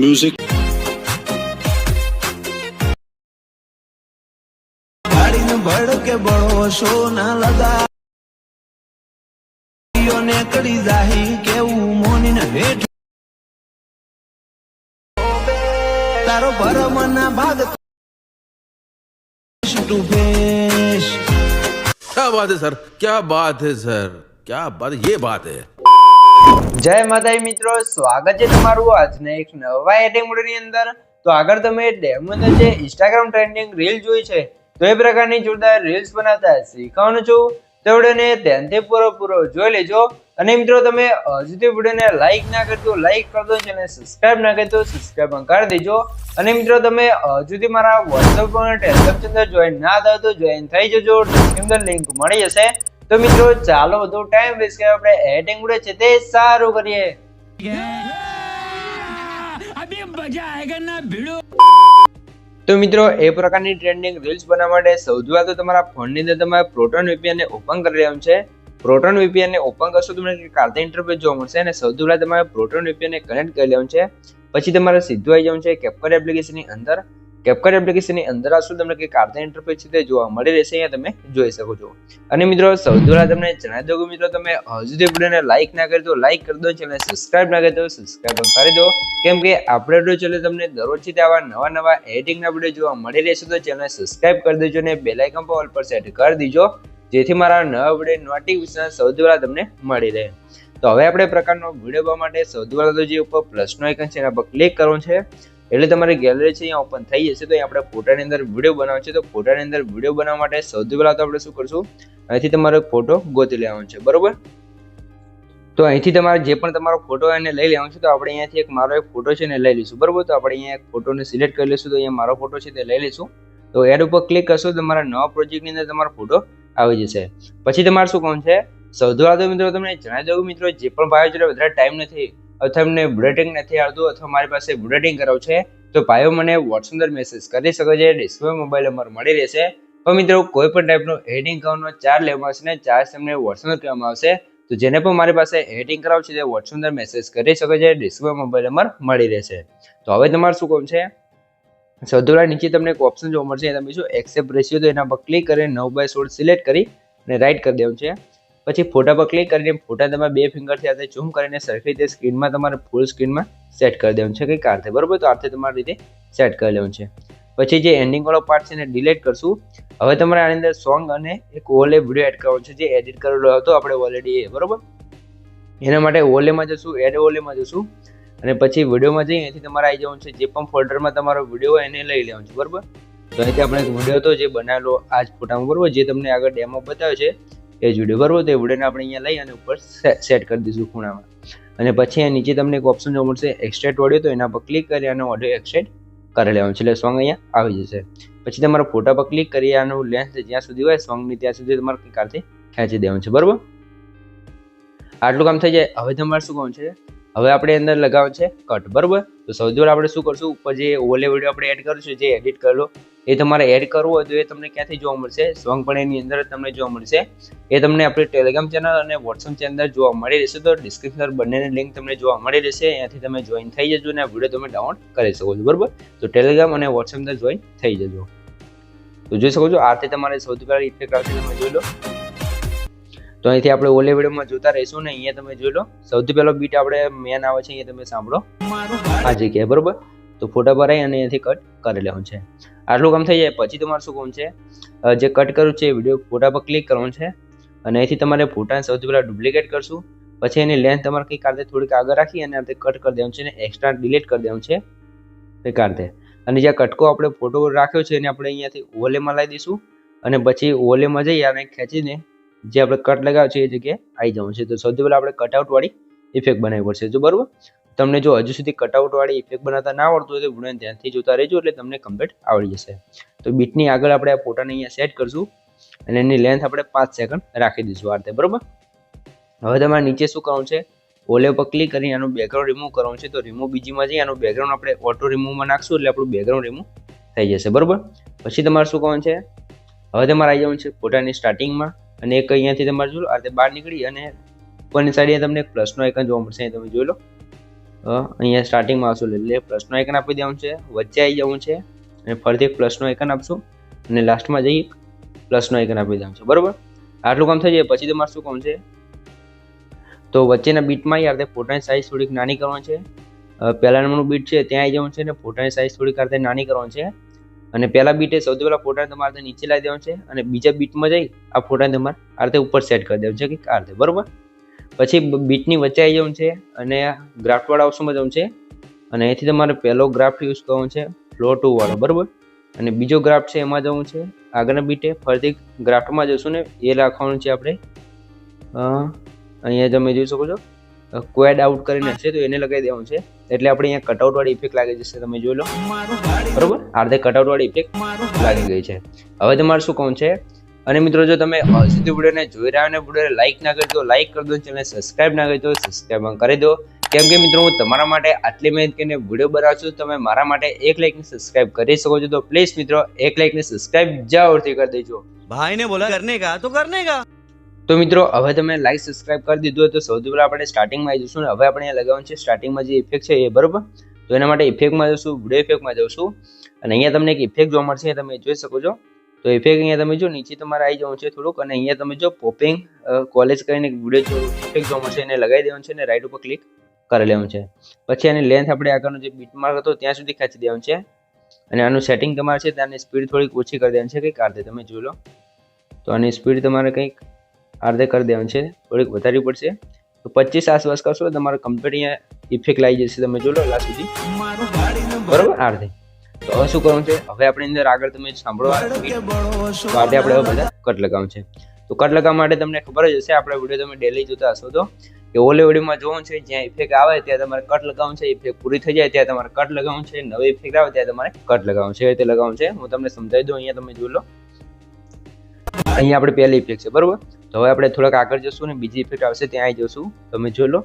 Music. ગાડીને ભડકે બળો show ના લગા ને કડી જાહી કેવું મોની ને હેઠ તારો ભરમ ના ભાગ ટુ ફેસ। क्या बात है सर, क्या बात है सर, क्या बात है, ये बात है। જય માતાજી મિત્રો, સ્વાગત છે તમારું આજના એક નવા એડિટિંગ વિડિયોની અંદર। તો આગળ તમે ડેમો અંદર જે ઇન્સ્ટાગ્રામ ટ્રેન્ડિંગ રીલ જોઈ છે, તો એ પ્રકારની જોરદાર રીલ્સ બનાવતા શીખવાનું છું। તો વિડિયોને ધ્યાનથી પૂરો જોઈ લેજો। અને મિત્રો તમે હજુ સુધી વિડિયોને લાઈક ના કરી તો લાઈક કરી દો, ચેનલ સબસ્ક્રાઇબ ના કરી તો સબસ્ક્રાઇબ પણ કરી દેજો। અને મિત્રો તમે હજુ સુધી મારા WhatsApp અને Telegram ચેનલ જોઈન ના થાવ તો જોઈન થઈ જજો, ડિસ્ક્રિપ્શન લિંક મળી જશે। તો મિત્રો ચાલો વધુ ટાઈમ વેસ્ટ કરે આપણે એડિટિંગ વિડિયો છે તે સારું કરીએ। તો મિત્રો એ પ્રકારની ટ્રેન્ડિંગ રીલ્સ બનાવવા માટે સૌથી પહેલા તો તમારા ફોનની અંદર તમારે પ્રોટોન VPN ને ઓપન કરી લેવાનું છે। પ્રોટોન VPN ને ઓપન કરશો તો તમને કાર્તે ઇન્ટરફેસ જોવા મળશે અને સૌથી પહેલા તમારે પ્રોટોન VPN ને કનેક્ટ કરી લેવાનું છે। પછી તમારે સીધું આવી જવાનું છે કેપકટ એપ્લિકેશનની અંદર। કેપકટ એપ્લિકેશનની અંદર આવશો તમને કે કાર્તે ઇન્ટરફેસ છે તે જોવા મળી રહેશે, અહીંયા તમે જોઈ શકો છો। અને મિત્રો સૌથી પહેલા તમને જણાવી દઉં કે મિત્રો તમે હજુ સુધી વિડીયોને લાઈક ના કરી તો લાઈક કરી દો, ચેનલ સબસ્ક્રાઇબ ના કરી તો સબસ્ક્રાઇબ કરી દો, કેમ કે આપણે વિડીયો ચાલે તમને દરરોજ આવા નવા એડિટિંગના વિડીયો જોવા મળી રહેશે। તો ચેનલ સબસ્ક્રાઇબ કરી દેજો અને બેલ આઇકન પર ઓલ પર સેટ કરી દેજો, જેથી મારા નવા વિડીયો નોટિફિકેશન સૌથી પહેલા તમને મળી રહે। તો હવે આપણે પ્રકારનો વિડીયો બનાવવા માટે સૌથી પહેલા તો જે ઉપર પ્લસનો આઇકન છે એના પર ક્લિક કરવાનું છે, એટલે તમારી ગેલેરી છે અહીંયા ઓપન થઈ જશે। તો અહીંયા આપણે ફોટાની અંદર વિડીયો બનાવવાનો છે। તો ફોટાની અંદર વિડીયો બનાવવા માટે સૌથી પહેલા તો આપણે શું કરશું, અહીંથી તમારો ફોટો ગોતી લેવાનો છે, બરોબર। તો અહીંથી તમારે જે પણ તમારો ફોટો એને લઈ લેવાનો છે। તો આપણે અહીંયાથી એક મારો એક ફોટો છે ને લઈ લઈશું, બરોબર। તો આપણે અહીંયા એક ફોટોને સિલેક્ટ કરી લઈશું। તો અહીંયા મારો ફોટો છે તે લઈ લઈશું। તો એડ ઉપર ક્લિક કરશો તો તમારા નવા પ્રોજેક્ટની અંદર તમારો ફોટો આવી જશે। પછી તમારે શું કામ છે, સૌથી પહેલા તો મિત્રો તમને જણાવી દઉં મિત્રો જે પણ ભાઈઓ જોડે વધારે ટાઈમ નથી અથવા એમને બુલેટિંગ નથી આવતું અથવા મારી પાસે બુલેટિંગ કરાવવું છે, તો ભાઈઓ મને WhatsApp અંદર મેસેજ કરી શકો છો, ડિસ્પ્લે મોબાઈલ નંબર મળી રહેશે। તો મિત્રો કોઈ પણ ટાઈપનો એડિટિંગ કરવાનો ચાર્જ લેવામાં આવશે ને ચાર્જ તમને WhatsApp અંદર કહેવામાં આવશે। તો જેને પણ મારી પાસે એડિટિંગ કરાવવું છે તે WhatsApp અંદર મેસેજ કરી શકો છો, ડિસ્પ્લે મોબાઈલ નંબર મળી રહેશે। તો હવે તમારે શું કામ છે, સૌથી પહેલા નીચે તમને એક ઓપ્શન જોવા મળશે, તમે શું એક્સેપ્ટ રેશિયો, તો એના પર ક્લિક કરીને 9:16 સિલેક્ટ કરી અને રાઈટ કરી દેવાનું છે। પછી ફોટા પર ક્લિક કરીને ફોટા તમે બે ફિંગરથી સાથે ઝૂમ કરીને સરખી રીતે સ્ક્રીનમાં તમારે ફૂલ સ્ક્રીનમાં સેટ કરી દેવાનું છે કંઈક આર્થે, બરોબર। તો આર્થે તમારી રીતે સેટ કરી લેવાનું છે। પછી જે એન્ડિંગ વાળો પાર્ટ છે એને ડિલીટ કરશું। હવે તમારે આની અંદર સોંગ અને એક ઓલે વિડીયો એડ કરવાનો છે, જે એડિટ કરેલો હતો આપણે ઓલરેડી એ, બરોબર। એના માટે ઓલેમાં જશું, એડ ઓલેમાં જશું અને પછી વિડીયોમાં જઈ અહીંથી તમારે આવી જવાનું છે, જે પણ ફોલ્ડરમાં તમારો વિડીયો હોય એને લઈ લેવાનું છે, બરોબર। તો અહીંથી આપણે એક વિડીયો હતો જે બનાવેલો આ જ ફોટામાં, બરોબર, જે તમને આગળ ડેમો બતાવ્યો છે એ જ વિડીયો, બરોબર। તો એ વિડીયોને આપણે અહીંયા લઈ અને ઉપર સેટ કરી દઈશું ખૂણામાં। અને પછી અહીંયા નીચે તમને એક ઓપ્શન જોવા મળશે એક્સટ્રેક્ટ ઓડિયો, તો એના પર ક્લિક કરી આનો ઓડિયો એક્સટ્રેક્ટ કરી લેવાનું છે, એટલે સોંગ અહીંયા આવી જશે। પછી તમારા ફોટા પર ક્લિક કરી આનું લેન્થ જ્યાં સુધી હોય સોંગની ત્યાં સુધી તમારે કંઈક આથી ખેંચી દેવાનું છે, બરોબર। આટલું કામ થઈ જાય। હવે તમારે શું કામ છે, હવે આપણે અંદર લગાવવાનું છે કટ, બરોબર। તો સૌથી પહેલા આપણે શું કરશું, ઉપર જે ઓલે વિડીયો આપણે એડ કરીશું, જે એડિટ કરેલો એ તમારે એડ કરવું હોય તો એ તમને ક્યાંથી જોવા મળશે, સોંગ પણ એની અંદર તમને જોવા મળશે। એ તમને આપણી ટેલિગ્રામ ચેનલ અને WhatsApp ચેનલ અંદર જોવા મળી રહેશે। તો ડિસ્ક્રિપ્શન બંનેની લિંક તમને જોવા મળી રહેશે, અહીંયાથી તમે જોઈન થઈ જજો અને આ વિડીયો તમે ડાઉનલોડ કરી શકો છો, બરોબર। તો ટેલિગ્રામ અને WhatsApp અંદર જોઈન થઈ જજો। તો જોઈ શકો છો આથી તમારે સૌથી પહેલા ઇફેક્ટ આવશે, તમે જોઈ લો। તો અહીંથી આપણે ઓલે વિડીયોમાં જોતા રહીશું ને અહીંયા તમે જોઈ લો, સૌથી પહેલો બીટ આપણે મેન આવે છે, અહીંયા તમે સાંભળો આ જગ્યાએ, બરોબર। તો ફોટા પર આવી અને અહીંયાથી કટ કરી લેવાનું છે। આટલું કામ થઈ જાય પછી તમારે શું કામ છે, જે કટ કર્યું છે એ વિડીયો ફોટા પર ક્લિક કરવાનું છે અને અહીંથી તમારે ફોટાને સૌથી પહેલા ડુપ્લિકેટ કરશું। પછી એની લેન્થ તમારે કંઈક કાઢે થોડીક આગળ રાખી અને આપણે કટ કરી દેવાનું છે અને એક્સ્ટ્રા ડિલીટ કરી દેવાનું છે કંઈક કાઢે। અને જ્યાં કટકો આપણે ફોટો રાખ્યો છે એને આપણે અહીંયાથી ઓલેમાં લાવી દઈશું અને પછી ઓલેમાં જઈ અને ખેંચીને જે આપણે કટ લગાવ્યો છે એ જગ્યાએ આવી જવાનું છે। તો સૌથી પહેલા આપણે કટઆઉટ વાળી ઇફેક્ટ બનાવવી પડશે, જો બરોબર। તમને જો હજુ સુધી કટઆઉટ વાળી ઇફેક્ટ બનાવતા ના આવડતું હોય તો વિડીયોને ધ્યાનથી જોતા રહેજો, એટલે તમને કમ્પ્લીટ આવડી જશે। તો બીટની આગળ આપણે આ ફોટાને અહીંયા સેટ કરશું અને એની લેન્થ આપણે 5 સેકન્ડ રાખી દઈશું આ રીતે, બરોબર। હવે તમારે નીચે શું કરવાનું છે, ઓલે પર ક્લિક કરી આનું બેકગ્રાઉન્ડ રિમૂવ કરવાનું છે। તો રિમૂવ બીજીમાં જઈ આનું બેકગ્રાઉન્ડ આપણે ઓટો રિમૂવમાં નાખશું એટલે આપણું બેકગ્રાઉન્ડ રિમૂવ થઈ જશે, બરોબર। પછી તમારે શું કરવાનું છે, હવે તમારે આવી જવાનું છે ફોટાની સ્ટાર્ટિંગમાં અને એક અહીંયાથી તમારે જોઈ લો આ રીતે બહાર નીકળી અને ઉપરની સાઈડે તમને એક પ્લસનો આઇકન જોવા મળશે, તમે જોઈ લો। અહીંયા સ્ટાર્ટિંગમાં આવશું એટલે પ્લસનો આઇકન આપી દેવાનું છે, વચ્ચે આવી જવું છે અને ફરીથી એક પ્લસનો આઇકન આપશું અને લાસ્ટમાં જઈ પ્લસનો આઇકન આપી દેવાનું છે, બરાબર. આટલું કામ થઈ જાય પછી તમારે શું કામ છે, તો વચ્ચેના બીટમાં યાર તે ફોટાની સાઇઝ થોડીક નાની કરવાની છે. પહેલા નંબરનું બીટ છે ત્યાં આવી જવાનું છે અને ફોટાની સાઇઝ થોડીક આ રીતે નાની કરવાની છે. અને પહેલા બીટે સૌથી પહેલા ફોટાને તમારે નીચે લાવી દેવાનું છે અને બીજા બીટમાં જઈ આ ફોટાને તમારે આ રીતે ઉપર સેટ કરી દેવાનું છે કે આ રીતે, બરાબર. પછી બીટની વચ્ચે આવી જવાનું છે અને ગ્રાફવાળા ઓપ્શનમાં જવાનું છે અને અહીંથી તમારે પહેલો ગ્રાફ યુઝ કરવાનો છે ફ્લો 2 વાળો, બરાબર. અને બીજો ગ્રાફ છે એમાં જવું છે આગળના બીટે ફરીથી ગ્રાફમાં જશું ને એ રાખવાનું છે આપણે. અહીંયા તમે જોઈ શકો છો ક્વેડ આઉટ કરીને હશે તો એને લગાવી દેવાનું છે એટલે આપણે અહીંયા કટઆઉટ વાળી ઇફેક્ટ લાગી જશે, તમે જોઈ લો, બરોબર. આ રીતે કટઆઉટ વાળી ઇફેક્ટ લાગી ગઈ છે. હવે તમારે શું કહું છે, અને મિત્રો જો તમે સીધું વિડીયોને જોઈ રહ્યા અને વિડીયોને લાઈક ના કરી તો લાઈક કરી દો, ચેનલને સબસ્ક્રાઇબ ના કરી તો સબસ્ક્રાઇબ કરી દો. કેમ કે મિત્રો હું તમારા માટે આટલી મહેનત કરીને વિડીયો બનાવું છું, તમે મારા માટે એક લાઈક ને સબસ્ક્રાઇબ કરી શકો છો, તો પ્લીઝ મિત્રો એક લાઈક ને સબસ્ક્રાઇબ જરૂરથી કરી દેજો. भाई ने बोला करने का तो करने का. તો મિત્રો હવે તમે લાઈક સબસ્ક્રાઇબ કરી દીધું હોય તો સૌથી પહેલા આપણે સ્ટાર્ટિંગમાં આવી જઈશું ને હવે આપણે અહીંયા લગાવવાનું છે સ્ટાર્ટિંગમાં જે ઇફેક્ટ છે એ, બરોબર. તો એના માટે ઇફેક્ટમાં જશું, વિડીયો ઇફેક્ટમાં જશું અને અહીંયા તમને એક ઇફેક્ટ જોવા મળશે, તમે જોઈ શકો છો. તો ઇફેક્ટ અહીંયા તમે જો નીચે તમારે આવી જવાનું છે થોડુંક અને અહીંયા તમે જો પોપિંગ કોલેજ કરીને એક વિડીયો ઇફેક્ટ જોવા મળશે એને લગાવી દેવાનું છે અને રાઈટ ઉપર ક્લિક કરી લેવાનું છે. પછી આની લેન્થ આપણે આગળનો જે બીટમાર્ક હતો ત્યાં સુધી ખેંચી દેવાનું છે અને આનું સેટિંગ તમારે છે ત્યાંની સ્પીડ થોડીક ઓછી કરી દેવાની છે કંઈક આ રીતે, તમે જોઈ લો. તો આની સ્પીડ તમારે કંઈક આ રીતે કરી દેવાનું છે, થોડીક વધારવી પડશે. તો 25 આસપાસ કરશો તમારે કમ્પ્લીટ અહીંયા ઇફેક્ટ લાવી જશે, તમે જોઈ લો લાસ્ટ સુધી, બરોબર. આ રીતે તો હવે શું કરવાનું છે, હવે આપણે અંદર આગળ તમે સાંભળો તો આપણે હવે બધા કટ લગાવવાનું છે. તો કટ લગાવવા માટે તમને ખબર જ હશે, આપણા વિડીયો તમે ડેલી જોતા હશો તો કે ઓલે વિડીયોમાં જોવાનું છે જ્યાં ઇફેક્ટ આવે ત્યાં તમારે કટ લગાવવાનું છે, ઇફેક્ટ પૂરી થઈ જાય ત્યાં તમારે કટ લગાવવાનું છે, નવી ઇફેક્ટ આવે ત્યાં તમારે કટ લગાવવાનું છે, એ રીતે લગાવવાનું છે. હું તમને સમજાવી દઉં, અહીંયા તમે જોઈ લો. અહીંયા આપણે પહેલી ઇફેક્ટ છે, બરોબર. તો હવે આપણે થોડાક આગળ જશું ને બીજી ઇફેક્ટ આવશે ત્યાં આવી જશું, તમે જોઈ લો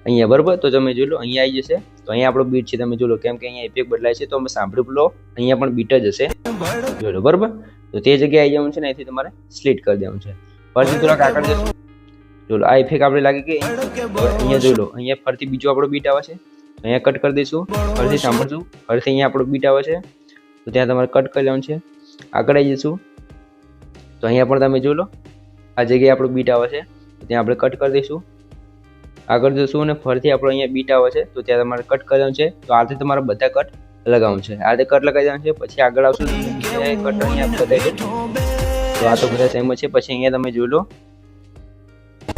અહીંયા, બરોબર. તો તમે જોઈ લો અહીંયા આવી જશે, તો અહીંયા આપણો બીટ છે, તમે જોઈ લો, કેમ કે અહીંયા ઇફેક્ટ બદલાય છે તો અમે સાંભળી લો અહીંયા પણ બીટ જ હશે, જોઈ લો, બરોબર. તો તે જગ્યાએ આવી જવાનું છે ને અહીંથી તમારે સ્લીટ કરી દેવાનું છે. ફરીથી થોડાક આગળ જશું, જોઈ લો આ ઇફેક્ટ આપણે લાગી ગઈ. અહીંયા જોઈ લો અહીંયા ફરીથી બીજો આપણો બીટ આવે છે, અહીંયા કટ કરી દઈશું, ફરીથી સાંભળશું, ફરીથી અહીંયા આપણો બીટ આવે છે તો ત્યાં તમારે કટ કરી લેવાનું છે. આગળ આવી જઈશું તો અહીંયા પણ તમે જોઈ લો આ જગ્યાએ આપણું બીટ આવે છે તો ત્યાં આપણે કટ કરી દઈશું. આગળ જશું અને ફરીથી આપણો અહીંયા બીટ આવે છે તો ત્યાં તમારે કટ કરવાનું છે. તો આથી તમારે બધા કટ લગાવવાનું છે, આ રીતે કટ લગાવી દેવાનું છે. પછી આગળ આવશું કટ અહીંયા બતાવી દો, તો આ તો બધા સેમ છે. પછી અહીંયા તમે જોઈ લો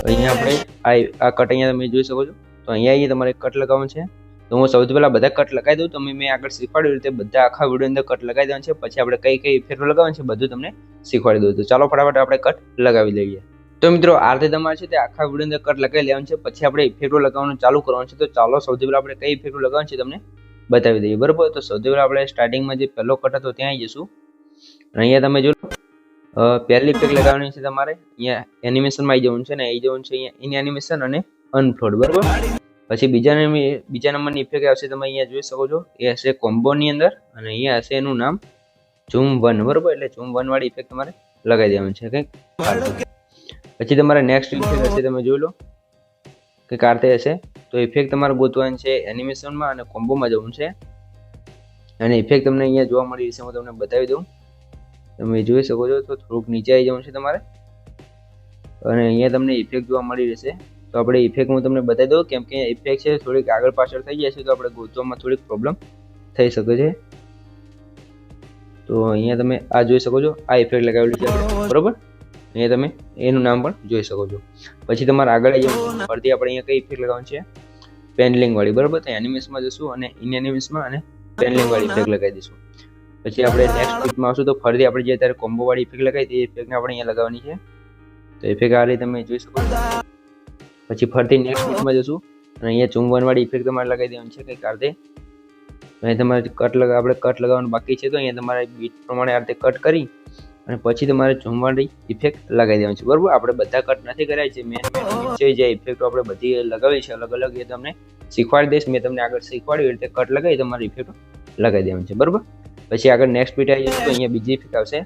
અહીંયા આપણે આ કટ અહીંયા તમે જોઈ શકો છો, તો અહીંયા તમારે કટ લગાવવાનું છે. તો હું સૌથી પહેલા બધા કટ લગાવી દઉં, તમે મેં આગળ શીખવાડ્યું રીતે બધા આખા વિડીયો અંદર કટ લગાવી દેવાનું છે. પછી આપણે કઈ કઈ ઇફેક્ટ લગાવવાનું છે બધું તમને શીખવાડી દઉં. તો ચાલો ફટાફટ આપણે કટ લગાવી લઈએ. તો મિત્રો આ રીતે તમારે છે તે આખા વિડીયો અંદર કટ લગાવી લેવાનું છે. પછી આપણે ઇફેક્ટો લગાવવાનું ચાલુ કરવાનું છે. તો ચાલો સૌથી પહેલા આપણે કઈ ઇફેક્ટો લગાવવાનું છે તમને બતાવી દઈએ, બરોબર. તો સૌથી પહેલા આપણે સ્ટાર્ટિંગમાં જે પહેલો કટ હતો ત્યાં આવી જશું અને અહીંયા તમે જો પહેલી ઇફેક્ટ લગાવવાની છે તમારે અહીંયા એનિમેશનમાં આવી જવાનું છે ને આવી જવાનું છે અહીંયા ઇન એનિમેશન અને અનફ્લોડ, બરોબર. પછી બીજા નંબરની ઇફેક્ટ આવશે, તમે અહીંયા જોઈ શકો છો, એ હશે કોમ્બોની અંદર અને અહીંયા હશે એનું નામ ઝૂમ 1, બરોબર. એટલે ઝૂમ 1 વાળી ઇફેક્ટ તમારે લગાવી દેવાનું છે કંઈક. પછી તમારે નેક્સ્ટ ઇફેક્ટ હશે, તમે જોઈ લો કે કારતે હશે. તો ઇફેક્ટ તમારે ગોતવાની છે એનિમેશનમાં અને કોમ્બોમાં જવું છે અને ઇફેક્ટ તમને અહીંયા જોવા મળી રહેશે, હું તમને બતાવી દઉં, તમે જોઈ શકો છો. તો થોડુંક નીચે આવી જવું છે તમારે અને અહીંયા તમને ઇફેક્ટ જોવા મળી રહેશે. તો આપણે ઇફેક્ટ હું તમને બતાવી દઉં, કેમ કે ઇફેક્ટ છે થોડીક આગળ પાછળ થઈ જાય છે તો આપણે ગોતવામાં થોડીક પ્રોબ્લેમ થઈ શકે છે. તો અહીંયા તમે આ જોઈ શકો છો, આ ઇફેક્ટ લગાવેલી છે આપણે, બરોબર. અહીંયા તમે એનું નામ પણ જોઈ શકો છો. પછી તમારે આગળ આવી જવાનું, ફરીથી આપણે અહીંયા કઈ ઇફેક્ટ લગાવવાની છે પેનલિંગ વાળી, બરોબર. તો એનિમેશનમાં જશું અને ઇન એનિમેશનમાં અને પેનલિંગ વાળી ઇફેક્ટ લગાવી દઈશું. પછી આપણે નેક્સ્ટ ક્લિપમાં આવશું તો ફરીથી આપણે જે અત્યારે કોમ્બો વાળી ઇફેક્ટ લગાવી તે ઇફેક્ટને આપણે અહીંયા લગાવવાની છે. તો ઇફેક્ટ આ રીતે તમે જોઈ શકો છો. પછી ફરીથી નેક્સ્ટ ક્લિપમાં જશું અને અહીંયા ઝૂમ 1 વાળી ઇફેક્ટ તમારે લગાવી દેવાની છે કંઈક આ રીતે. અહીં તમારે આપણે કટ લગાવવાનું બાકી છે તો અહીંયા તમારે બીટ પ્રમાણે આ રીતે કટ કરી અને પછી તમારે ઝૂમ વાળી ઇફેક્ટ લગાવી દેવાની છે, બરોબર. આપણે બધા કટ નથી કર્યા છે, મેન છે જે ઇફેક્ટો આપણે બધી લગાવી છે અલગ અલગ, એ તમને શીખવાડી દઈશ. મેં તમને આગળ શીખવાડ્યું એ રીતે કટ લગાવી તમારી ઇફેક્ટો લગાવી દેવાની છે, બરોબર. પછી આગળ નેક્સ્ટ બીટ આવી જશે તો અહીંયા બીજી ઇફેક્ટ આવશે.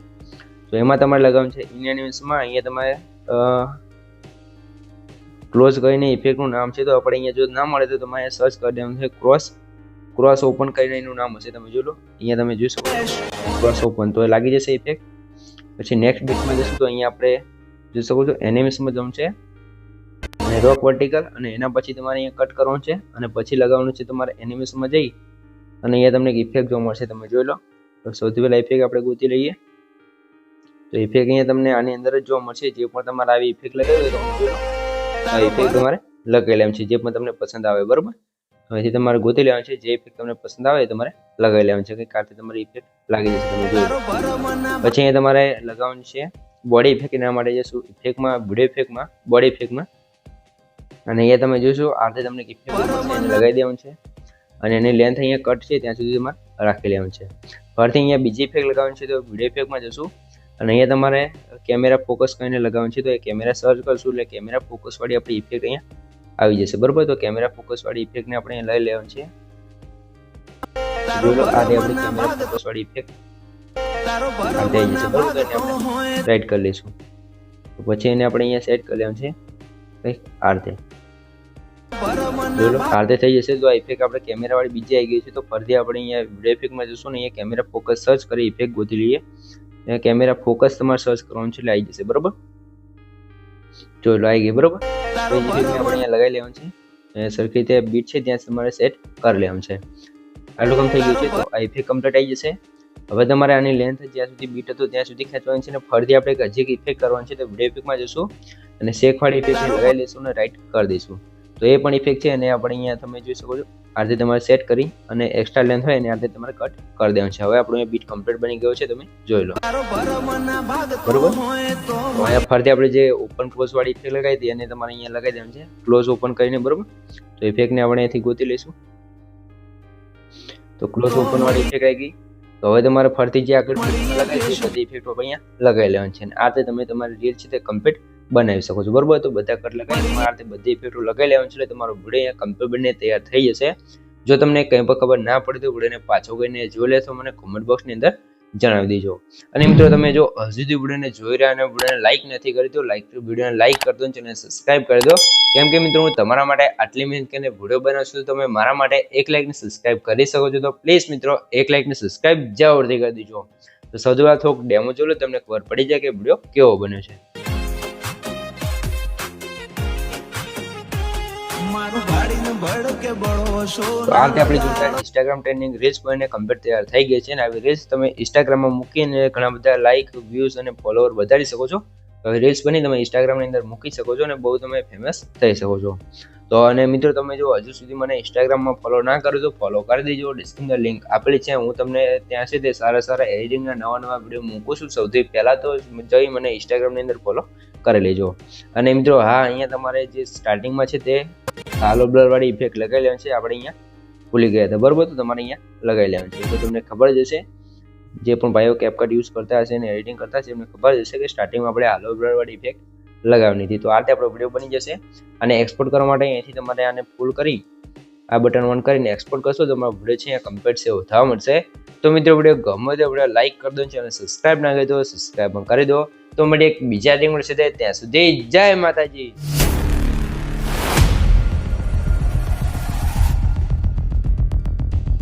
તો એમાં તમારે લગાવવાનું છે ઇન એનિમેશનમાં. અહીંયા તમારે ક્લોઝ કરીને ઇફેક્ટનું નામ છે તો આપણે અહીંયા જો ના મળે તો તમારે સર્ચ કરી દેવાનું છે ક્રોસ ઓપન કરીને એનું નામ હશે, તમે જોઈ લો અહીંયા તમે જોઈ શકો ક્રોસ ઓપન, તો લાગી જશે ઇફેક્ટ. પછી નેક્સ્ટ બીટમાં જશું તો અહીંયા આપણે જોઈ શકો છો એનિમેશનમાં જવું છે અને રોક વર્ટિકલ, અને એના પછી તમારે અહીંયા કટ કરવાનું છે અને પછી લગાવવાનું છે તમારે એનિમેશનમાં જઈ અને અહીંયા તમને ઇફેક્ટ જોવા મળશે, તમે જોઈ લો. તો સૌથી પહેલા ઇફેક્ટ આપણે ગોતી લઈએ. તો ઇફેક્ટ અહીંયા તમને આની અંદર જ જોવા મળશે. જે પણ તમારે આવી ઇફેક્ટ લગાવી હોય તો આ ઇફેક્ટ તમારે લગાવી લેવાનું છે, જે પણ તમને પસંદ આવે, બરોબર. અહીંથી તમારે ગોતી લેવાનું છે, જે ઇફેક્ટ તમને પસંદ આવે તમારે લગાવી લેવાનું છે, કે કારથી તમારી ઇફેક્ટ લાગી જશે, તમે જોઈ લો. પછી અહીંયા તમારે લગાવવાનું છે બોડી ઇફેક્ટ. એના માટે જશું ઇફેક્ટમાં, વિડીયો ઇફેક્ટમાં, બોડી ઇફેક્ટમાં, અને અહીંયા તમે જોશો આથી તમને ઇફેક્ટ લગાવી દેવાનું છે અને એની લેન્થ અહીંયા કટ છે ત્યાં સુધી તમારે રાખી લેવાનું છે. ફરીથી અહીંયા બીજી ઇફેક્ટ લગાવવાની છે તો વિડીયો ઇફેક્ટમાં જશું અને અહીંયા તમારે કેમેરા ફોકસ કરીને લગાવવાનું છે. તો એ કેમેરા સર્ચ કરશું એટલે કેમેરા ફોકસ વાળી આપણી ઇફેક્ટ અહીંયા આવી જશે, બરોબર. તો કેમેરા ફોકસ વાળી ઇફેક્ટને આપણે લઈ લેવાની છે. જોઈ લો આ આપણી કેમેરા ફોકસ વાળી ઇફેક્ટ આવી જશે, બરોબર. તો એને આપણે રાઈટ કરી લઈશું. તો પછી એને આપણે અહીંયા સેટ કરી લેવાનું છે કંઈક આ રીતે. જોઈ લો આ રીતે થઈ જશે. તો આ ઇફેક્ટ આપણે કેમેરા વાળી બીજી આવી ગઈ છે. તો ફરીથી આપણે અહીંયા વિડીયો ઇફેક્ટમાં જશું ને અહીંયા કેમેરા ફોકસ સર્ચ કરી ઇફેક્ટ ગોતી લઈએ. કેમેરા ફોકસ તમારે સર્ચ કરવાનું છે એટલે આવી જશે, બરોબર. જોઈ લો આવી ગઈ, બરોબર. તો એ ઇફેક્ટને આપણે અહીંયા લગાવી લેવાનું છે. સરખી રીતે બીટ છે ત્યાં તમારે સેટ કરી લેવાનું છે. આટલું કામ થઈ ગયું છે. તો આ ઇફેક્ટ કમ્પ્લીટ આવી જશે. હવે તમારે આની લેન્થ જ્યાં સુધી બીટ હતું ત્યાં સુધી ખેંચવાની છે અને ફરીથી આપણે હજી એક ઇફેક્ટ કરવાની છે. તો વિડીયો ઇફેક્ટમાં જશું અને શેકવાળી ઇફેક્ટ લગાવી લઈશું અને રાઈટ કરી દઈશું. તો એ પણ ઇફેક્ટ છે અને આપણે અહીંયા તમે જોઈ શકો છો આ રીતે તમારે સેટ કરી અને એક્સ્ટ્રા લેન્થ હોય ને આ રીતે તમારે કટ કરી દેવાનું છે. હવે આપણું બીટ કમ્પ્લીટ બની ગયો છે, તમે જોઈ લો, બરોબર. તો અહીંયા ફરીથી આપણે જે ઓપન ક્લોઝ વાળી ઇફેક્ટ લગાવી હતી અને તમારે અહીંયા લગાવી દેવાનું છે ક્લોઝ ઓપન કરીને, બરોબર. તો ઇફેક્ટને આપણે અહીંથી ગોતી લઈશું. તો ક્લોઝ ઓપન વાળી ઇફેક્ટ આવી ગઈ. તો હવે તમારે ફરતી જે આગળ લગાવી છે બધી ઇફેક્ટો અહીંયા લગાવી લેવાની છે અને આ રીતે તમે તમારી રીલ છે તે કમ્પ્લીટ બનાવી શકો છો, બરોબર. તો બધા કટ લગાવી તમારે આ રીતે બધી ઇફેક્ટો લગાવી લેવાની છે એટલે તમારો વિડીયો અહીંયા કમ્પ્લીટ બનીને તૈયાર થઈ જશે. જો તમને કંઈ પણ ખબર ના પડે તો વિડીયોને પાછો ગઈને જોઈ લેશો, મને કોમેન્ટ બોક્સની અંદર જણાવી દેજો. અને મિત્રો તમે જો હજુ સુધી વિડીયોને જોઈ રહ્યા અને વિડીયોને લાઈક નથી કરી તો વિડીયોને લાઈક કરી દો અને ચેનલને સબસ્ક્રાઇબ કરી દો. કેમ કે મિત્રો હું તમારા માટે આટલી મહેનત કરીને વિડીયો બનાવું છું, તમે મારા માટે એક લાઈકને સબસ્ક્રાઇબ કરી શકો છો. તો પ્લીઝ મિત્રો એક લાઈકને સબસ્ક્રાઇબ જરૂરથી કરી દેજો. તો સૌથી પહેલા થોડુંક ડેમો જોઈ લો, તમને ખબર પડી જાય કે વિડીયો કેવો બન્યો છે. તો આ રીતે આપણી જોતા ઇન્સ્ટાગ્રામ ટ્રેન્ડિંગ રીલ્સ બનીને કમ્પ્લીટ તૈયાર થઈ ગઈ છે અને આવી રીલ્સ તમે ઇન્સ્ટાગ્રામમાં મૂકીને ઘણા બધા લાઇક, વ્યૂઝ અને ફોલોવર વધારી શકો છો. હવે રીલ્સ બની તમે ઇન્સ્ટાગ્રામની અંદર મૂકી શકો છો અને બહુ તમે ફેમસ થઈ શકો છો. તો અને મિત્રો તમે જો હજુ સુધી મને ઇન્સ્ટાગ્રામમાં ફોલો ના કરો તો ફોલો કરી દેજો. ડિસ્ક્રિપ્શનમાં લિંક આપેલી છે, હું તમને ત્યાં છે તે સારા એડિટિંગના નવા વિડીયો મૂકું છું. સૌથી પહેલાં તો જઈ મને ઇન્સ્ટાગ્રામની અંદર ફોલો કરી લેજો. અને મિત્રો હા અહીંયા તમારે જે સ્ટાર્ટિંગમાં છે તે હાલો બ્લર વાળી ઇફેક્ટ લગાવી લેવાની છે. આપણે અહીંયા ભૂલી ગયા હતા, બરોબર. તો તમારે અહીંયા લગાવી લેવાની છે. તો તમને ખબર જ હશે, જે પણ ભાઈઓ કેપકટ યુઝ કરતા હશે અને એડિટિંગ કરતા હશે એમને ખબર જ હશે કે સ્ટાર્ટિંગમાં આપણે હાલો બ્લર વાળી ઇફેક્ટ લગાવવાની હતી. તો આ રીતે આપણો વિડીયો બની જશે અને એક્સપોર્ટ કરવા માટે અહીંથી તમારે આને ફૂલ કરી આ બટન ઓન કરીને એક્સપોર્ટ કરશો તો તમારો વિડીયો છે અહીંયા કમ્પ્લીટ સેવ થવા મળશે. તો મિત્રો વિડીયો ગમે તો વિડીયો લાઈક કરી દો અને સબસ્ક્રાઇબ ના કરી દો સબસ્ક્રાઇબ પણ કરી દો. તો મળીએ એક બીજા લિંક મળશે ત્યાં સુધી જય માતાજી.